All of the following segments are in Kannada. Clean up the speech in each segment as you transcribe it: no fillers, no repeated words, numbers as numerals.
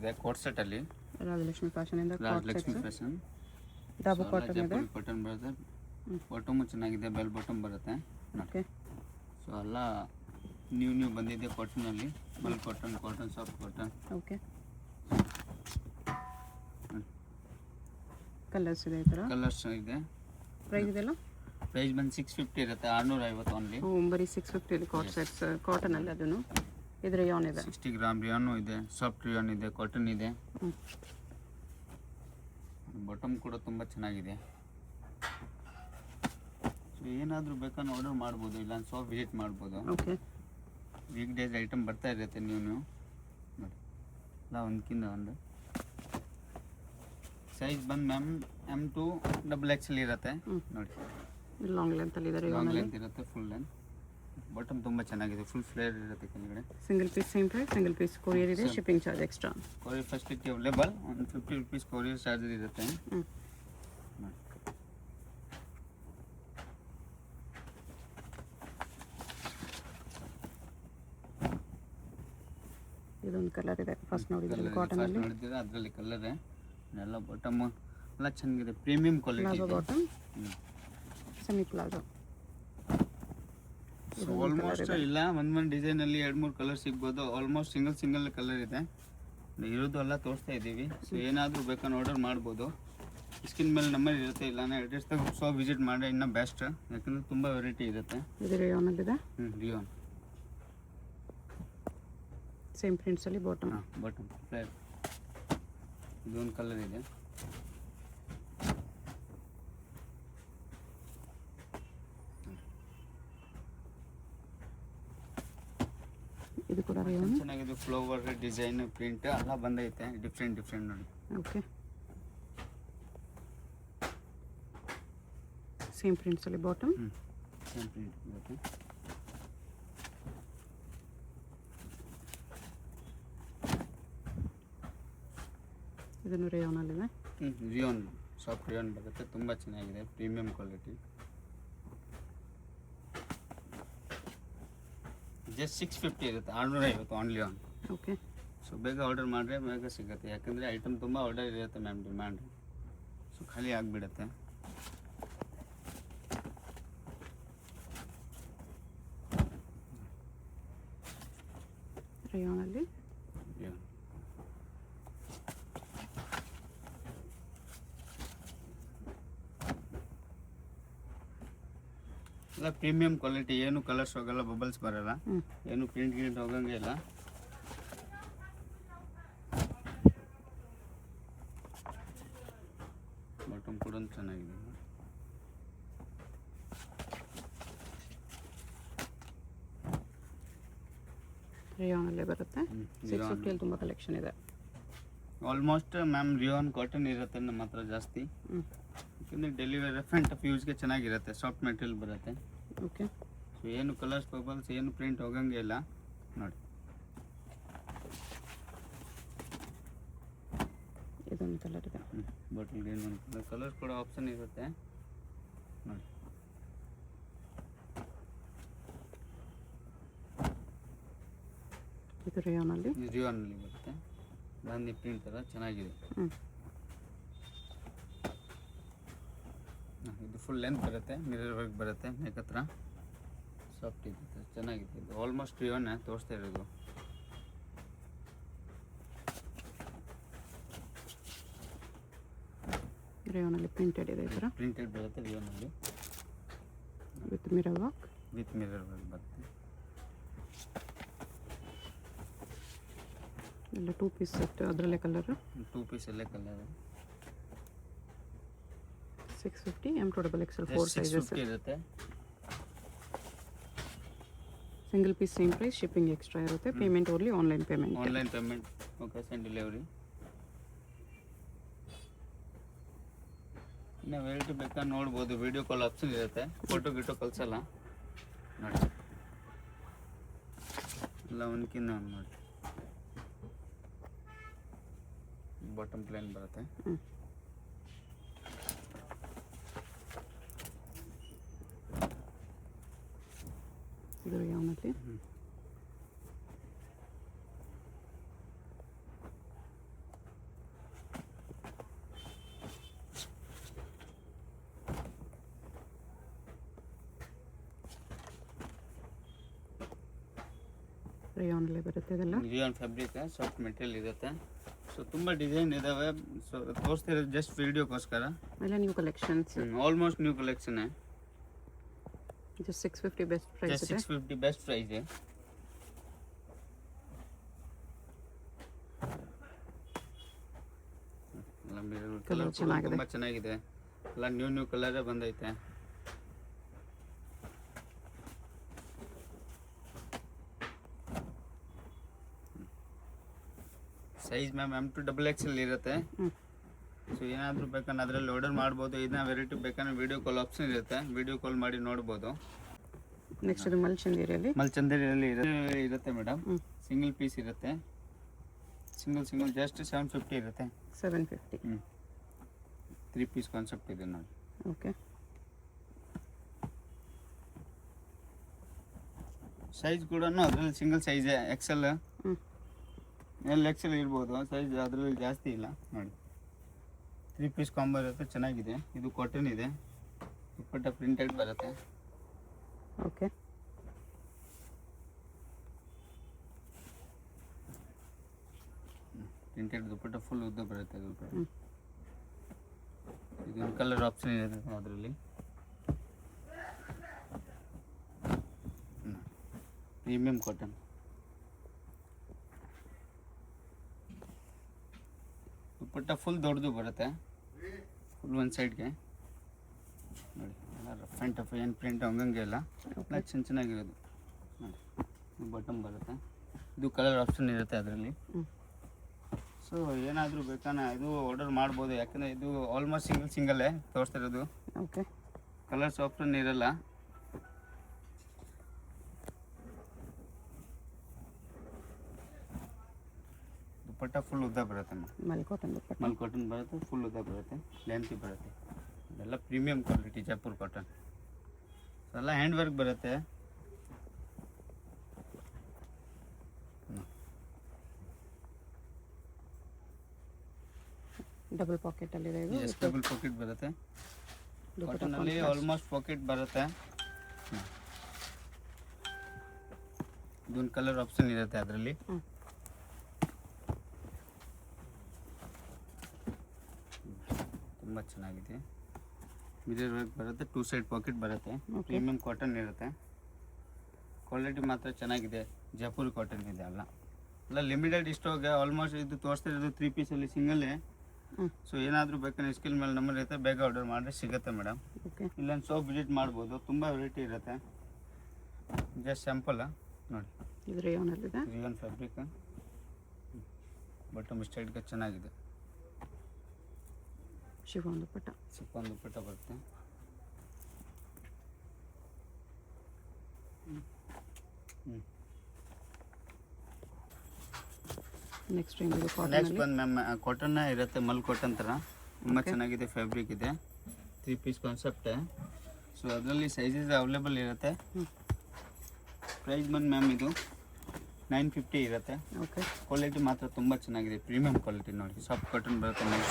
ಇದೆ ಕೋಟ್ ಸೆಟ್ ಅಲ್ಲಿ ರಾಜಲಕ್ಷ್ಮಿ ಫ್ಯಾಷನ್ ಇಂದ ರಾಜಲಕ್ಷ್ಮಿ ಫ್ಯಾಷನ್ ಡಬಲ್ ಕಾಟನ್ ಇದೆ. ಕಾಟನ್ ಬರುತ್ತೆ. ಬಾಟಮ್ ಚೆನ್ನಾಗಿದೆ, ಬೆಲ್ ಬಾಟಮ್ ಬರುತ್ತೆ. ಓಕೆ. ಸೊ ಎಲ್ಲ ನ್ಯೂ ಬಂದಿದೆ ಕಾಟನ್ ಅಲ್ಲಿ. Bell cotton, cotton soft cotton. Okay. Colours ಇದೆ ಈ ತರ. ಕಲರ್ಸ್ ಇದೆ. ಪ್ರೈಸ್ ಇದೆಲ್ಲ ಪ್ರೈಸ್ ಬಂದು 650 ಇರುತ್ತೆ, 650 ಓನ್ಲಿ. ಬರೀ 650 ಅಲ್ಲಿ ಕಾಟ್ ಸೆಟ್ಸ್ ಕಾಟನ್ ಅಲ್ಲಿ. ಅದನ್ನು ಇದು ರಿಯಾನ್ ಇದೆ, 60 ಗ್ರಾಮ್ ರಿಯಾನ್ ಇದೆ, ಸಾಫ್ಟ್ ರಿಯಾನ್ ಇದೆ, ಕಾಟನ್ ಇದೆ. ಬಾಟಮ್ ಕೂಡ ತುಂಬ ಚೆನ್ನಾಗಿದೆ. ಸೊ ಏನಾದರೂ ಬೇಕಾದ್ರೆ ಆರ್ಡರ್ ಮಾಡ್ಬೋದು, ಇಲ್ಲ ಶಾಪ್ ವಿಸಿಟ್ ಮಾಡ್ಬೋದು. ಓಕೆ. ವೀಕ್ ಡೇಸ್ ಐಟಮ್ ಬರ್ತಾ ಇರುತ್ತೆ ನೀವು ನೋಡಿ ಎಲ್ಲ ಒಂದಕ್ಕಿಂತ ಒಂದು. ಸೈಜ್ ಬಂದು ಮ್ಯಾಮ್ M2 XXL ಇರುತ್ತೆ ನೋಡಿ. ಲಾಂಗ್ ಲೆಂತ್ ಅಲ್ಲಿ ಇದೆ, ಲಾಂಗ್ ಲೆಂತ್ ಇರುತ್ತೆ, ಫುಲ್ ಲೆಂತ್. ಬಾಟಮ್ ತುಂಬ ಚೆನ್ನಾಗಿದೆ, ಫುಲ್ ಫ್ಲೇರ್ ಇರುತ್ತೆ ಕೆಳಗಡೆ. Single piece same price, single piece courier ಇದೆ, shipping charge extra. Courier facility available, ಒಂದು 50 rupees ಕೊರಿಯರ್ ಚಾರ್ಜ್ ಇರುತ್ತೆ. ಇದೊಂದು ಕಲರ್ ಇದೆ, ಫಸ್ಟ್ ನೋಡಿದ್ರೆ ಕಾಟನ್ ಅಲ್ಲಿ ನೋಡಿದ್ರೆ ಅದರಲ್ಲಿ ಕಲರ್ ಎಲ್ಲ. ಬಾಟಮ್ ಎಲ್ಲ ಚೆನ್ನಾಗಿದೆ, ಪ್ರೀಮಿಯಂ ಕ್ವಾಲಿಟಿ ಇದೆ. Bottom semi palazzo. ಆಲ್ಮೋಸ್ಟ್ ಇಲ್ಲ ಒಂದೊಂದು ಡಿಸೈನ್ ಅಲ್ಲಿ 2-3 ಕಲರ್ ಸಿಗ್ಬೋದು. ಆಲ್ಮೋಸ್ಟ್ ಸಿಂಗಲ್ ಕಲರ್ ಇದೆ, ಇರೋದು ಎಲ್ಲ ತೋರಿಸ್ತಾ ಇದ್ದೀವಿ. ಸೊ ಏನಾದರೂ ಬೇಕಾದ್ರೆ ಆರ್ಡರ್ ಮಾಡ್ಬೋದು. ಸ್ಕಿನ್ ಮೇಲೆ ನಂಬರ್ ಇರುತ್ತೆ, ಇಲ್ಲ ಅಡ್ರೆಸ್ ತಗೊಂಡು ಶಾಪ್ ವಿಸಿಟ್ ಮಾಡಿ ಇನ್ನೂ ಬೆಸ್ಟ್, ಯಾಕಂದರೆ ತುಂಬ ವೆರೈಟಿ ಇರುತ್ತೆ. ಇದು ರಿಯಾನ್ ಅಲ್ಲಿ ಇದೆ. ರಿಯಾನ್ ಸೇಮ್ ಪ್ರಿಂಟ್ಸ್ ಅಲ್ಲಿ ಬಾಟಮ್. Bottom flare. ಇದೊಂದು ಕಲರ್ ಇದೆ. ಇದು ಕೂಡ ರಿಯಾನ್ ಚೆನ್ನಾಗಿದೆ, ಫ್ಲವರ್ ಡಿಸೈನ್ ಪ್ರಿಂಟ್ ಎಲ್ಲ ಬಂದೈತೆ, ಡಿಫ್ರೆಂಟ್ ನೋಡಿ. ಓಕೆ. ಸೇಮ್ ಪ್ರಿಂಟ್ಸ್ ಅಲ್ಲಿ ಬಾಟಮ್. ಸೇಮ್ ಪ್ರಿಂಟ್ ಬರುತ್ತೆ. ಇದನ್ನು ರಿಯಾನ್ ಅಲ್ಲಿ ಇದೆ. ರಿಯಾನ್ ಸಾಫ್ಟ್ ರಿಯಾನ್ ಬರುತ್ತೆ, ತುಂಬ ಚೆನ್ನಾಗಿದೆ, ಪ್ರೀಮಿಯಂ ಕ್ವಾಲಿಟಿ. ಜಸ್ಟ್ 650 ಇರುತ್ತೆ, 650 ಓನ್ಲಿ ಆನ್. ಓಕೆ. ಸೊ ಬೇಗ ಆರ್ಡರ್ ಮಾಡಿದ್ರೆ ಬೇಗ ಸಿಗುತ್ತೆ, ಯಾಕಂದರೆ ಐಟಮ್ ತುಂಬ ಆರ್ಡರ್ ಇರುತ್ತೆ ಮ್ಯಾಮ್, ಡಿಮ್ಯಾಂಡ್. ಸೊ ಖಾಲಿ ಆಗಿಬಿಡುತ್ತೆ. ರಿಯಾನ್ ಅಲ್ಲಿ ಎಲ್ಲ ಪ್ರೀಮಿಯಂ ಕ್ವಾಲಿಟಿ, ಏನು ಕಲರ್ಸ್ ಹೋಗಲ್ಲ, ಬಬಲ್ಸ್ ಬರಲ್ಲ, ಏನು ಪ್ರಿಂಟ್ ಹೋಗಂಗೆ ಇಲ್ಲ. ಬಾಟಮ್ ಕೂಡ ಚೆನ್ನಾಗಿದೆ. ರಿಯಾನ್ ಅಲ್ಲೇ ಬರುತ್ತೆ. 650 ಅಲ್ಲಿ ತುಂಬ ಕಲೆಕ್ಷನ್ ಇದೆ. ಆಲ್ಮೋಸ್ಟ್ ಮ್ಯಾಮ್ ರಿಯಾನ್ ಕಾಟನ್ ಇರುತ್ತೆ ನಮ್ಮ ಹತ್ರ ಜಾಸ್ತಿ, ಯಾಕಂದರೆ ಡೆಲಿವರಿ ಫ್ರಂಟ್ ಆಫ್ ಯೂಸ್ಗೆ ಚೆನ್ನಾಗಿರುತ್ತೆ, ಸಾಫ್ಟ್ ಮೆಟೀರಿಯಲ್ ಬರುತ್ತೆ. ಓಕೆ. ಸೊ ಏನು ಕಲರ್ಸ್ ಬಬಲ್ಸ್ ಏನು ಪ್ರಿಂಟ್ ಹೋಗಂಗೆ ಇಲ್ಲ ನೋಡಿ. ಇದೊಂದು ಕಲರ್ ಇದೆ, ಬಾಟಲ್ ಗ್ರೀನ್ ಒಂದು ಕಲರ್ ಕೂಡ ಆಪ್ಷನ್ ಇರುತ್ತೆ ನೋಡಿ. ಇದು ರಿಯಾನ್ ಅಲ್ಲಿ ಬರುತ್ತೆ, ಗಾಂಧಿ ಪ್ರಿಂಟ್ ಥರ ಚೆನ್ನಾಗಿದೆ. ಇದು ಫುಲ್ ಲೆಂತ್ ಬರುತ್ತೆ, ಮಿರರ್ ವರ್ಕ್ ಬರುತ್ತೆ, ನೆಕ್ ಹತ್ರ ಸಾಫ್ಟ್ ಇರುತ್ತೆ, ಚೆನ್ನಾಗಿದೆ. ಇದು ಆಲ್ಮೋಸ್ಟ್ ರಿಯಾನ್ ತೋರಿಸ್ತಾ ಇರೋದು. ರಿಯಾನ್ ಅಲ್ಲಿ ಪ್ರಿಂಟೆಡ್ ಇದೆ, ಈ ಥರ ಪ್ರಿಂಟೆಡ್ ಬರುತ್ತೆ ರಿಯಾನ್ ಅಲ್ಲಿ, ವಿತ್ ಮಿರರ್ ವರ್ಕ್. ಬರುತ್ತೆ. ಎಲ್ಲ 2 ಪೀಸ್ ಸೆಟ್, ಅದರಲ್ಲೇ ಕಲರ್ 2 ಪೀಸ್ ಅಲ್ಲೇ ಕಲರ್. 650 M2 XXL 4 ಸೈಜಸ್ ಇರುತ್ತೆ. Single piece same price, shipping extra ಇರುತ್ತೆ. Payment only online payment. Cash on delivery. ಇನ್ನು ವೆರೈಟಿ ಬೇಕಾದ್ರೆ ನೋಡ್ಬೋದು, ವಿಡಿಯೋ ಕಾಲ್ ಆಪ್ಷನ್ ಇರುತ್ತೆ, ಫೋಟೋ ಕಳ್ಸಲ್ಲ ನೋಡಿ. ಎಲ್ಲ ಒಂದ್ಕಿನ್ನ ನೋಡಿ. ಬಾಟಮ್ ಪ್ಲೇನ್ ಬರುತ್ತೆ. ಇದು ಯಾವನಲ್ಲಿ ರೇಯಾನಲ್ಲಿ ಬರುತ್ತೆ ಇದೆಲ್ಲ. ರಿಯಾನ್ ಫ್ಯಾಬ್ರಿಕ್ ಸಾಫ್ಟ್ ಮೆಟೀರಿಯಲ್ ಇರುತ್ತೆ. ಸೊ ತುಂಬ ಡಿಸೈನ್ ಇದಾವೆ. ಸೊ ತೋರಿಸ್ತಿರೋದು ಜಸ್ಟ್ ವಿಡಿಯೋಕ್ಕೋಸ್ಕರ. ಎಲ್ಲ new collections. Almost new collection. Just 650 best price just ಇದೆ. 650 ಬೆಸ್ಟ್ ಪ್ರೈಸ್. ಕಲರ್ ಚೆನ್ನಾಗಿದೆ. ತುಂಬ ಚೆನ್ನಾಗಿದೆ. ಎಲ್ಲ ನ್ಯೂ ಕಲರೇ ಬಂದೈತೆ. ಸೈಜ್ ಮ್ಯಾಮ್ M2XXL ಇರುತ್ತೆ. ಸೊ ಏನಾದರೂ ಬೇಕಂದ್ರೆ ಅದರಲ್ಲಿ ಆರ್ಡರ್ ಮಾಡ್ಬೋದು. ಇದನ್ನ ವೆರೈಟಿ ಬೇಕಂದ್ರೆ ವಿಡಿಯೋ ಕಾಲ್ ಆಪ್ಷನ್ ಇರುತ್ತೆ, ವಿಡಿಯೋ ಕಾಲ್ ಮಾಡಿ ನೋಡ್ಬೋದು. ನೆಕ್ಸ್ಟ್ ಇದು ಮಲ್ಚಂದೇರಿಯಲ್ಲಿ. ಮಲ್ಚಂದೇರಿಯಲ್ಲಿ ಇರುತ್ತೆ ಮೇಡಮ್. ಸಿಂಗಲ್ ಪೀಸ್ ಇರುತ್ತೆ. ಸಿಂಗಲ್ ಜಸ್ಟ್ 750 ಇರುತ್ತೆ. 750. 3 ಪೀಸ್ ಕಾನ್ಸೆಪ್ಟ್ ಇದೆ ನೋಡಿ. ಓಕೆ. ಸೈಜ್ ಕೂಡ ಅದರಲ್ಲಿ ಸಿಂಗಲ್ ಸೈಜ್ XL. XL ಇರ್ಬೋದು ಸೈಜ್, ಅದರಲ್ಲಿ ಜಾಸ್ತಿ ಇಲ್ಲ ನೋಡಿ. 3 ಪೀಸ್ ಕಾಂಬೋ ಇರುತ್ತೆ, ಚೆನ್ನಾಗಿದೆ. ಇದು ಕಾಟನ್ ಇದೆ, ದುಪ್ಪಟ್ಟ ಪ್ರಿಂಟೆಡ್ ಬರುತ್ತೆ. ಓಕೆ. ಪ್ರಿಂಟೆಡ್ ದುಪ್ಪಟ್ಟ ಫುಲ್ ಉದ್ದ ಬರುತ್ತೆ. ಇದು ಕಲರ್ ಆಪ್ಷನ್ ಇದೆ ಅದರಲ್ಲಿ. Premium cotton. ದುಪ್ಪಟ್ಟ ಫುಲ್ ದೊಡ್ಡದು ಬರುತ್ತೆ, ಫುಲ್ ಒಂದು ಸೈಡ್ಗೆ ನೋಡಿ. ರಫ್ ಆ್ಯಂಡ್ ಟಫ್ ಏನು ಪ್ರಿಂಟ್ ಹಂಗಂಗೆ ಇಲ್ಲ, ಎಲ್ಲ ಚೆನ್ನಾಗಿರೋದು ನೋಡಿ. ಇದು ಬಟನ್ ಬರುತ್ತೆ, ಇದು ಕಲರ್ ಆಪ್ಷನ್ ಇರುತ್ತೆ ಅದರಲ್ಲಿ. ಸೊ ಏನಾದರೂ ಬೇಕಾನ ಇದು ಆರ್ಡರ್ ಮಾಡ್ಬೋದು, ಯಾಕಂದರೆ ಇದು ಆಲ್ಮೋಸ್ಟ್ ಸಿಂಗಲ್ಲೇ ತೋರಿಸ್ತಿರೋದು. ಓಕೆ. ಕಲರ್ಸ್ ಆಪ್ಷನ್ ಇರಲ್ಲ. ದುಪ್ಪಟ್ಟ ಫುಲ್ ಉದ್ದ ಬರುತ್ತೆ. ಮಲ್ ಕಾಟನ್ ದುಪ್ಪಟ್ಟ. ಮಲ್ ಕಾಟನ್ ಬರುತ್ತೆ, ಫುಲ್ ಉದ್ದ ಬರುತ್ತೆ, ಲೆಂತಿ ಬರುತ್ತೆ. ಇದೆಲ್ಲ ಪ್ರೀಮಿಯಂ ಕ್ವಾಲಿಟಿ ಜೈಪುರ್ ಕಾಟನ್. ಎಲ್ಲ ಹ್ಯಾಂಡ್ ವರ್ಕ್ ಬರುತ್ತೆ. ಡಬಲ್ ಪಾಕೆಟ್ ಅಲ್ಲಿ ಇದೆ ಇದು. ಡಬಲ್ ಪಾಕೆಟ್ ಬರುತ್ತೆ. ಕಾಟನ್ ಅಲ್ಲಿ ಆಲ್ಮೋಸ್ಟ್ ಪಾಕೆಟ್ ಬರುತ್ತೆ. ಇದೊಂದು ಕಲರ್ ಆಪ್ಷನ್ ಇರುತ್ತೆ ಅದರಲ್ಲಿ. ತುಂಬ ಚೆನ್ನಾಗಿದೆ. ಮಿರರ್ ವರ್ಕ್ ಬರುತ್ತೆ, 2 ಸೈಡ್ ಪಾಕೆಟ್ ಬರುತ್ತೆ. ಪ್ರೀಮಿಯಂ ಕಾಟನ್ ಇರುತ್ತೆ. ಕ್ವಾಲಿಟಿ ಮಾತ್ರ ಚೆನ್ನಾಗಿದೆ. ಜೈಪುರ್ ಕಾಟನ್ ಇದೆ ಎಲ್ಲ ಲಿಮಿಟೆಡ್ ಸ್ಟಾಕ್. ಆಲ್ಮೋಸ್ಟ್ ಇದು ತೋರಿಸ್ತಿರೋದು 3 ಪೀಸಲ್ಲಿ ಸಿಂಗಲ್ಲೇ. ಸೊ ಏನಾದರೂ ಬೇಕಂದ್ರೆ ಸ್ಕಿಲ್ ಮೇಲೆ ನಂಬರ್ ಇರುತ್ತೆ, ಬೇಗ ಆರ್ಡರ್ ಮಾಡಿದ್ರೆ ಸಿಗುತ್ತೆ ಮೇಡಮ್. ಇಲ್ಲೊಂದು ಶಾಪ್ ವಿಸಿಟ್ ಮಾಡ್ಬೋದು, ತುಂಬ ವೆರೈಟಿ ಇರುತ್ತೆ. ಜಸ್ಟ್ ಸ್ಯಾಂಪಲ್ ನೋಡಿ. ಇದು ರೇಯಾನಲ್ಲಿದೆ. ರೇಯಾನ್ ಫ್ಯಾಬ್ರಿಕ್, ಬಟನ್ ಸ್ಟೈಲ್ಗೆ ಚೆನ್ನಾಗಿದೆ. ಶಿಫಾನ್ ದುಪ್ಪಟ್ಟ. ಶಿಫಾನ್ ದುಪ್ಪಟ್ಟ ಬರುತ್ತೆ. ನೆಕ್ಸ್ಟ್ ಏನಿದೆ ಕಾಟನ್. ನೆಕ್ಸ್ಟ್ ಬಂದು ಮ್ಯಾಮ್ ಕಾಟನ್ ಇರುತ್ತೆ, ಮಲ್ ಕಾಟನ್ ಥರ ತುಂಬ ಚೆನ್ನಾಗಿದೆ. ಫ್ಯಾಬ್ರಿಕ್ ಇದೆ, 3 ಪೀಸ್ ಕಾನ್ಸೆಪ್ಟ್. ಸೊ ಅದರಲ್ಲಿ ಸೈಜಸ್ ಅವೈಲೇಬಲ್ ಇರುತ್ತೆ. ಪ್ರೈಸ್ ಬಂದು ಮ್ಯಾಮ್ ಇದು 950 ಇರುತ್ತೆ. ಓಕೆ. ಕ್ವಾಲಿಟಿ ಮಾತ್ರ ತುಂಬ ಚೆನ್ನಾಗಿದೆ, ಪ್ರೀಮಿಯಂ ಕ್ವಾಲಿಟಿ ನೋಡಿ. ಸಾಫ್ಟ್ ಕಾಟನ್ ಬರುತ್ತೆ, ಮಲ್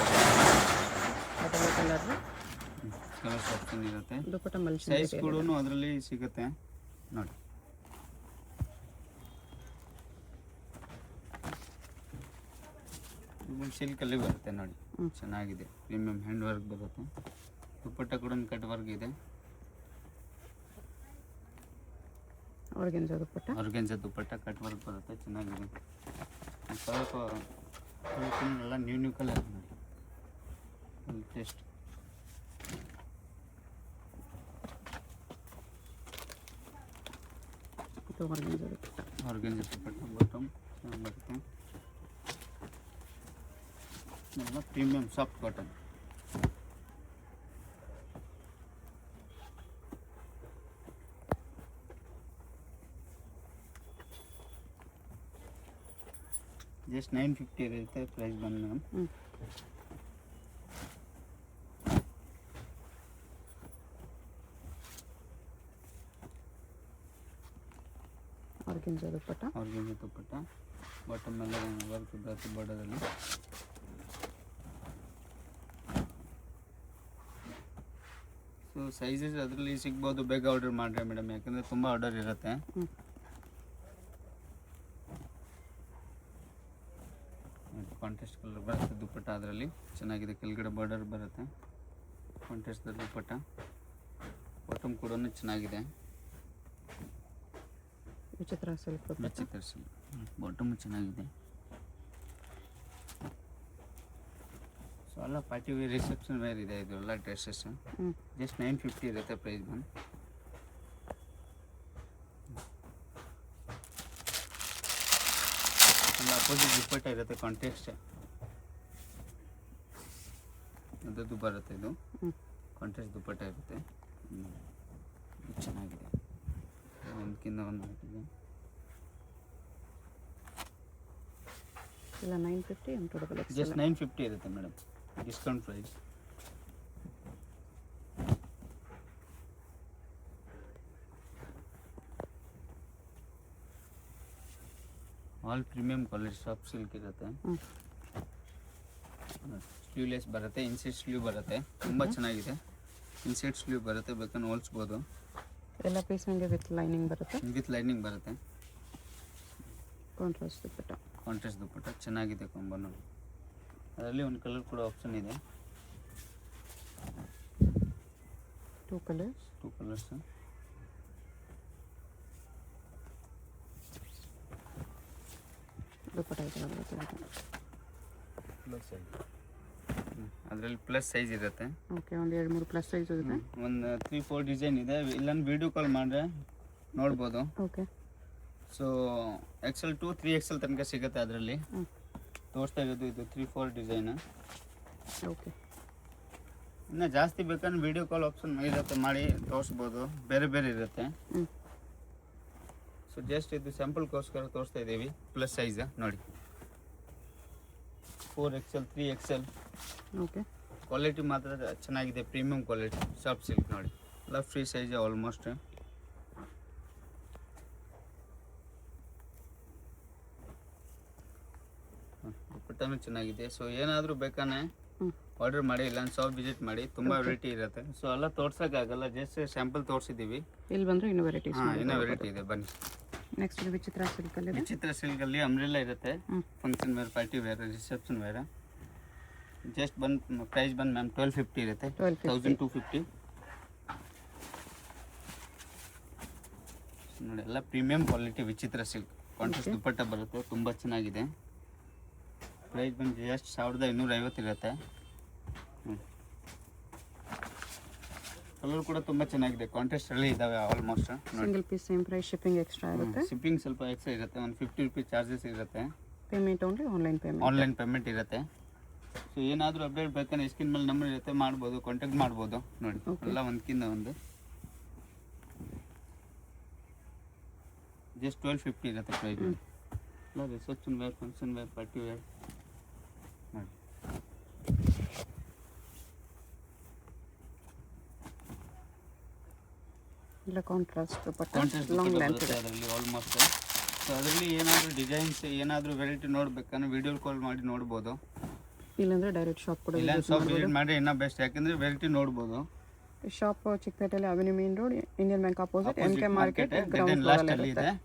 ಕಲರ್ ಆಪ್ಷನ್ ಇರುತ್ತೆ. ದುಪ್ಪಟ್ಟ ಮಲ್ ಸೈಜ್ ಕೂಡ ಅದರಲ್ಲಿ ಸಿಗುತ್ತೆ ನೋಡಿ. ಸಿಲ್ಕಲ್ಲಿ ಬರುತ್ತೆ ನೋಡಿ, ಚೆನ್ನಾಗಿದೆ. ಪ್ರೀಮಿಯಂ ಹ್ಯಾಂಡ್ ವರ್ಕ್ ಬರುತ್ತೆ. ದುಪ್ಪಟ್ಟ ಕೂಡ ಕಟ್ ವರ್ಕ್ ಇದೆ. ಆರ್ಗೆನ್ಜಾ ದುಪ್ಪಟ್ಟ. ಆರ್ಗೆನ್ಜಾ ದುಪ್ಪಟ್ಟ ಕಟ್ ವರ್ಕ್ ಬರುತ್ತೆ, ಚೆನ್ನಾಗಿದೆ. ಎಲ್ಲ ನ್ಯೂ ಕಲರ್ ನೋಡಿ. ಟೇಸ್ಟ್ ಆರ್ಗೆನ್ಜಾ ದುಪ್ಪಟ್ಟ. ಆರ್ಗೆನ್ಜಾ ದುಪ್ಪಟ್ಟ ಬಾಟಮ್ ಚೆನ್ನಾಗಿ ಬರುತ್ತೆ. ಎಲ್ಲ ಪ್ರೀಮಿಯಂ ಸಾಫ್ಟ್ ಕಾಟನ್. ಜಸ್ಟ್ 950 ಇರುತ್ತೆ ಪ್ರೈಸ್ ಬಂದು ಮ್ಯಾಮ್. ಆರ್ಗೆನ್ಜಾ ದುಪ್ಪಟ್ಟ. ಆರ್ಗೆನ್ಜಾ ದುಪ್ಪಟ್ಟ ಬಾಟಮ್ ಎಲ್ಲ ವರ್ಕ್ ಬರುತ್ತೆ ಬಾರ್ಡರಲ್ಲಿ. ಸೊ ಸೈಜಸ್ ಅದರಲ್ಲಿ ಸಿಗ್ಬೋದು, ಬೇಗ ಆರ್ಡರ್ ಮಾಡಿರಿ ಮೇಡಮ್, ಯಾಕಂದರೆ ತುಂಬ ಆರ್ಡರ್ ಇರುತ್ತೆ. ಕಾಂಟ್ರಾಸ್ಟ್ ಕಲರ್ ಬರುತ್ತೆ ದುಪ್ಪಟ್ಟ. ಅದರಲ್ಲಿ ಚೆನ್ನಾಗಿದೆ, ಕೆಳಗಡೆ ಬಾರ್ಡರ್ ಬರುತ್ತೆ, ಕಾಂಟ್ರಾಸ್ಟ್ ದುಪ್ಪಟ್ಟ. ಬಾಟಮ್ ಕೂಡ ಚೆನ್ನಾಗಿದೆ, ವಿಚಿತ್ರ ಸಿಲ್ಕ್ ವಿಚಿತ್ರ ಸಿಲ್ಕ್. ಬಾಟಮ್ ಚೆನ್ನಾಗಿದೆ. ಸೊ ಎಲ್ಲ ಪಾರ್ಟಿ ವೇರ್, ರಿಸೆಪ್ಷನ್ ವೇರ್ ಇದೆ ಇದೆಲ್ಲ ಡ್ರೆಸ್ಸಸ್. ಜಸ್ಟ್ 950 ಇರುತ್ತೆ ಪ್ರೈಸ್ ಬಂದು. ಎಲ್ಲ ಅಪೋಸಿಟ್ ದುಪ್ಪಟ್ಟ ಇರುತ್ತೆ, ಕಾಂಟ್ರಾಸ್ಟ್ ಅದದ್ದು ಬರುತ್ತೆ. ಇದು ಕಾಂಟ್ರಾಸ್ಟ್ ದುಪ್ಪಟ್ಟ ಇರುತ್ತೆ. ಇದು ಚೆನ್ನಾಗಿದೆ, ಒಂದಕ್ಕಿಂತ ಒಂದು ಹಾಕಿದೆ. ಇಲ್ಲ 950 M2XX. ಜಸ್ಟ್ 950 ಇರುತ್ತೆ madam, discount price. All premium quality soft silk ಇರುತ್ತೆ. ಸ್ಲೀವ್ಲೆಸ್ ಬರುತ್ತೆ, ಇನ್ಸೈಡ್ ಸ್ಲೀವ್ ಬರುತ್ತೆ, ತುಂಬ ಚೆನ್ನಾಗಿದೆ. ಇನ್ಸೈಡ್ ಸ್ಲೀವ್ ಬರುತ್ತೆ, ಬೇಕಂದ್ರೆ ಹೋಲಿಸ್ಬೋದು. ಎಲ್ಲ ಪೀಸ್ ನಿಮಗೆ ವಿತ್ ಲೈನಿಂಗ್ ಬರುತ್ತೆ, ವಿತ್ ಲೈನಿಂಗ್ ಬರುತ್ತೆ. ಕಾಂಟ್ರಾಸ್ಟ್ ದುಪ್ಪಟ್ಟ, ಕಾಂಟ್ರಾಸ್ಟ್ ದುಪ್ಪಟ್ಟ ಚೆನ್ನಾಗಿದೆ ಕೊಂಬನು. ಅದರಲ್ಲಿ ಒಂದು ಕಲರ್ ಕೂಡ ಆಪ್ಷನ್ ಇದೆ, 2 ಕಲರ್ಸ್. ದುಪ್ಪಟ್ಟ ಬರುತ್ತೆ, ಪ್ಲಸ್ ಸೈಜ್. ಅದರಲ್ಲಿ ಪ್ಲಸ್ ಸೈಜ್ ಇರುತ್ತೆ. ಓಕೆ, ಒಂದು 2-3 ಪ್ಲಸ್ ಸೈಜ್ ಇರುತ್ತೆ. ಒಂದು 3-4 ಡಿಸೈನ್ ಇದೆ. ಇಲ್ಲಾಂದ್ರೆ ವಿಡಿಯೋ ಕಾಲ್ ಮಾಡಿದ್ರೆ ನೋಡ್ಬೋದು. Okay, so XL to 3XL ತನಕ ಸಿಗುತ್ತೆ. ಅದರಲ್ಲಿ ತೋರಿಸ್ತಾ ಇರೋದು ಇದು 3-4 ಡಿಸೈನ್. ಓಕೆ, ಇನ್ನು ಜಾಸ್ತಿ ಬೇಕಂದ್ರೆ ವಿಡಿಯೋ ಕಾಲ್ ಆಪ್ಷನ್ ಇರುತ್ತೆ, ಮಾಡಿ ತೋರಿಸ್ಬೋದು. ಬೇರೆ ಬೇರೆ ಇರುತ್ತೆ. ಸೊ ಜಸ್ಟ್ ಇದು ಸ್ಯಾಂಪಲ್ಗೋಸ್ಕರ ತೋರಿಸ್ತಾ ಇದ್ದೀವಿ. ಪ್ಲಸ್ ಸೈಜ್ ನೋಡಿ, 4XL 3XL. ಓಕೆ, ಕ್ವಾಲಿಟಿ ಮಾತ್ರ ಚೆನ್ನಾಗಿದೆ, ಪ್ರೀಮಿಯಂ ಕ್ವಾಲಿಟಿ ಸಾಫ್ಟ್ ಸಿಲ್ಕ್ ನೋಡಿ. ಎಲ್ಲ ಫ್ರೀ ಸೈಜ್ ಆಲ್ಮೋಸ್ಟ್. ದುಪ್ಪಟ್ಟನೂ ಚೆನ್ನಾಗಿದೆ. ಸೊ ಏನಾದರೂ ಬೇಕಾನೆ ಆರ್ಡರ್ ಮಾಡಿ, ಇಲ್ಲ ಶಾಪ್ ವಿಸಿಟ್ ಮಾಡಿ, ತುಂಬ ವೆರೈಟಿ ಇರುತ್ತೆ. ಸೊ ಎಲ್ಲ ತೋರ್ಸೋಕ್ಕಾಗಲ್ಲ, ಜಸ್ಟ್ ಸ್ಯಾಂಪಲ್ ತೋರಿಸಿದ್ದೀವಿ. ಇಲ್ಲಿ ಬಂದರೆ ಇನ್ನೂ ವೆರೈಟೀಸ್. ಇನ್ನೂ ವೆರೈಟಿ ಇದೆ, ಬನ್ನಿ. ನೆಕ್ಸ್ಟ್ ವಿಚಿತ್ರ ಸಿಲ್ಕಲ್ಲಿ, ವಿಚಿತ್ರ ಸಿಲ್ಕಲ್ಲಿ ಅಂಬ್ರೆಲ್ಲ ಇರುತ್ತೆ. Function wear, party wear, reception wear. Just ಬಂದು ಪ್ರೈಸ್ ಬಂದು ಮ್ಯಾಮ್ 1250 ಇರುತ್ತೆ, 1250. ನೋಡಿ ಎಲ್ಲ premium quality Vichitra silk. Contrast dupatta ಬರುತ್ತೆ, ತುಂಬ ಚೆನ್ನಾಗಿದೆ. ಪ್ರೈಸ್ ಬಂದು ಜಸ್ಟ್ 1250 ಇರುತ್ತೆ. ಕಲರ್ ಕೂಡ ತುಂಬ ಚೆನ್ನಾಗಿದೆ, ಕಾಂಟ್ರಾಸ್ಟಲ್ಲಿ ಇದ್ದಾವೆ almost. Single piece same price, shipping extra ಇರುತ್ತೆ. ಶಿಪ್ಪಿಂಗ್ ಸ್ವಲ್ಪ ಎಕ್ಸ್ಟ್ರಾ ಇರುತ್ತೆ, ಒಂದು 50 ರೂಪೀಸ್ ಚಾರ್ಜಸ್ ಇರುತ್ತೆ. ಪೇಮೆಂಟ್ ಓನ್ಲಿ ಆನ್ಲೈನ್ ಪೇಮೆಂಟ್ ಇರುತ್ತೆ. ಸೊ ಏನಾದರೂ ಅಪ್ಡೇಟ್ ಬೇಕಂದ್ರೆ ಸ್ಕ್ರೀನ್ ಮೇಲೆ ನಂಬರ್ ಇರುತ್ತೆ, ಮಾಡ್ಬೋದು, ಕಾಂಟ್ಯಾಕ್ಟ್ ಮಾಡ್ಬೋದು. ನೋಡಿ ಎಲ್ಲ ಒಂದಕ್ಕಿಂತ ಒಂದು. ಜಸ್ಟ್ 1250 ಇರುತ್ತೆ ಪ್ರೈಸ್. ಎಲ್ಲ reception wear, function wear, party wear ನೋಡಿ. ಇಲ್ಲ contrast dupatta, contrast long length ಬರುತ್ತೆ ಅದರಲ್ಲಿ ಆಲ್ಮೋಸ್ಟ್. ಸೊ ಅದರಲ್ಲಿ ಏನಾದರೂ ಡಿಸೈನ್ಸ್, ಏನಾದರೂ ವೆರೈಟಿ ನೋಡ್ಬೇಕಂದ್ರೆ ವಿಡಿಯೋ ಕಾಲ್ ಮಾಡಿ ನೋಡ್ಬೋದು. ಇಲ್ಲಾಂದ್ರೆ ಡೈರೆಕ್ಟ್ ಶಾಪ್ ಕೂಡ ಇಲ್ಲ ಶಾಪ್ ವಿಸಿಟ್ ಮಾಡಿ ಇನ್ನೂ ಬೆಸ್ಟ್, ಯಾಕಂದರೆ ವೆರೈಟಿ ನೋಡ್ಬೋದು. ಶಾಪ್ ಚಿಕ್ಕಪೇಟೆಯಲ್ಲಿ avenue main road, Indian bank opposite, MK market ground last ಅಲ್ಲಿ ಫ್ಲೋರ್ ಇದೆ,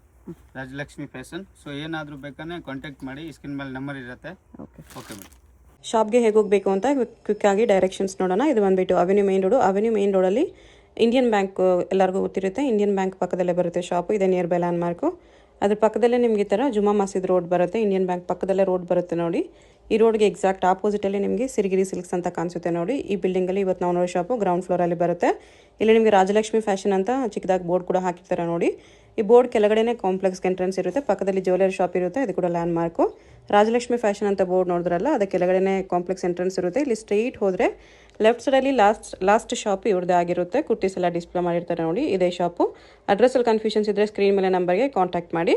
ರಾಜಲಕ್ಷ್ಮಿ ಫ್ಯಾಷನ್. ಸೊ ಏನಾದರೂ ಬೇಕಂದ್ರೆ ಕಾಂಟ್ಯಾಕ್ಟ್ ಮಾಡಿ, ಸ್ಕ್ರೀನ್ ಮೇಲೆ ನಂಬರ್ ಇರುತ್ತೆ. Okay, okay madam. ಶಾಪ್ಗೆ ಹೇಗೆ ಹೋಗಬೇಕು ಅಂತ ಕ್ವಿಕ್ ಆಗಿ ಡೈರೆಕ್ಷನ್ಸ್ ನೋಡೋಣ. ಇದು ಬಂದುಬಿಟ್ಟು ಅವೆನ್ಯೂ ಮೇನ್ ರೋಡಲ್ಲಿ ಇಂಡಿಯನ್ ಬ್ಯಾಂಕ್ ಎಲ್ಲರಿಗೂ ಗೊತ್ತಿರುತ್ತೆ. ಇಂಡಿಯನ್ ಬ್ಯಾಂಕ್ ಪಕ್ಕದಲ್ಲೇ ಬರುತ್ತೆ ಶಾಪು, ಇದೆ ನಿಯರ್ ಬೈ ಲ್ಯಾಂಡ್ ಮಾರ್ಕು. ಅದ್ರ ಪಕ್ಕದಲ್ಲೇ ನಿಮಗೆ ಈ ಥರ ಜುಮಾ ಮಸೀದ್ ರೋಡ್ ಬರುತ್ತೆ, ಇಂಡಿಯನ್ ಬ್ಯಾಂಕ್ ಪಕ್ಕದಲ್ಲೇ ರೋಡ್ ಬರುತ್ತೆ ನೋಡಿ. ಈ ರೋಡ್ಗೆ ಎಕ್ಸಾಕ್ಟ್ ಆಪೋಸಿಟಲ್ಲಿ ನಿಮಗೆ ಸಿರಿಗಿರಿ ಸಿಲ್ಕ್ಸ್ ಅಂತ ಕಾಣಿಸುತ್ತೆ ನೋಡಿ. ಈ ಬಿಲ್ಡಿಂಗಲ್ಲಿ ಇವತ್ತು ನಾವು ನೋಡೋ ಶಾಪು ಗ್ರೌಂಡ್ ಫ್ಲೋರಲ್ಲಿ ಬರುತ್ತೆ. ಇಲ್ಲಿ ನಿಮಗೆ ರಾಜಲಕ್ಷ್ಮಿ ಫ್ಯಾಷನ್ ಅಂತ ಚಿಕ್ಕದಾಗಿ ಬೋರ್ಡ್ ಕೂಡ ಹಾಕಿರ್ತಾರೆ ನೋಡಿ. ಈ ಬೋರ್ಡ್ ಕೆಳಗಡೆನೇ ಕಾಂಪ್ಲೆಕ್ಸ್ ಎಂಟ್ರೆನ್ಸ್ ಇರುತ್ತೆ, ಪಕ್ಕದಲ್ಲಿ ಜ್ಯುವೆಲರಿ ಶಾಪ್ ಇರುತ್ತೆ, ಇದು ಕೂಡ ಲ್ಯಾಂಡ್ ಮಾರ್ಕು. ರಾಜಲಕ್ಷ್ಮಿ ಫ್ಯಾಷನ್ ಅಂತ ಬೋರ್ಡ್ ನೋಡಿದ್ರಲ್ಲ, ಅದರ ಕೆಳಗಡೆನೇ ಕಾಂಪ್ಲೆಕ್ಸ್ ಎಂಟ್ರೆನ್ಸ್ ಇರುತ್ತೆ. ಇಲ್ಲಿ ಸ್ಟ್ರೈಟ್ ಹೋದರೆ ಲೆಫ್ಟ್ ಸೈಡಲ್ಲಿ ಲಾಸ್ಟ್ ಶಾಪ್ ಇವ್ರದ್ದೇ ಆಗಿರುತ್ತೆ. ಕುರ್ತೀಸ್ ಎಲ್ಲ ಡಿಸ್ಪ್ಲೇ ಮಾಡಿರ್ತಾರೆ ನೋಡಿ, ಇದೇ ಶಾಪು. ಅಡ್ರೆಸ್ಸಲ್ಲಿ ಕನ್ಫ್ಯೂಷನ್ಸ್ ಇದ್ದರೆ ಸ್ಕ್ರೀನ್ ಮೇಲೆ ನಂಬರ್ಗೆ ಕಾಂಟ್ಯಾಕ್ಟ್ ಮಾಡಿ.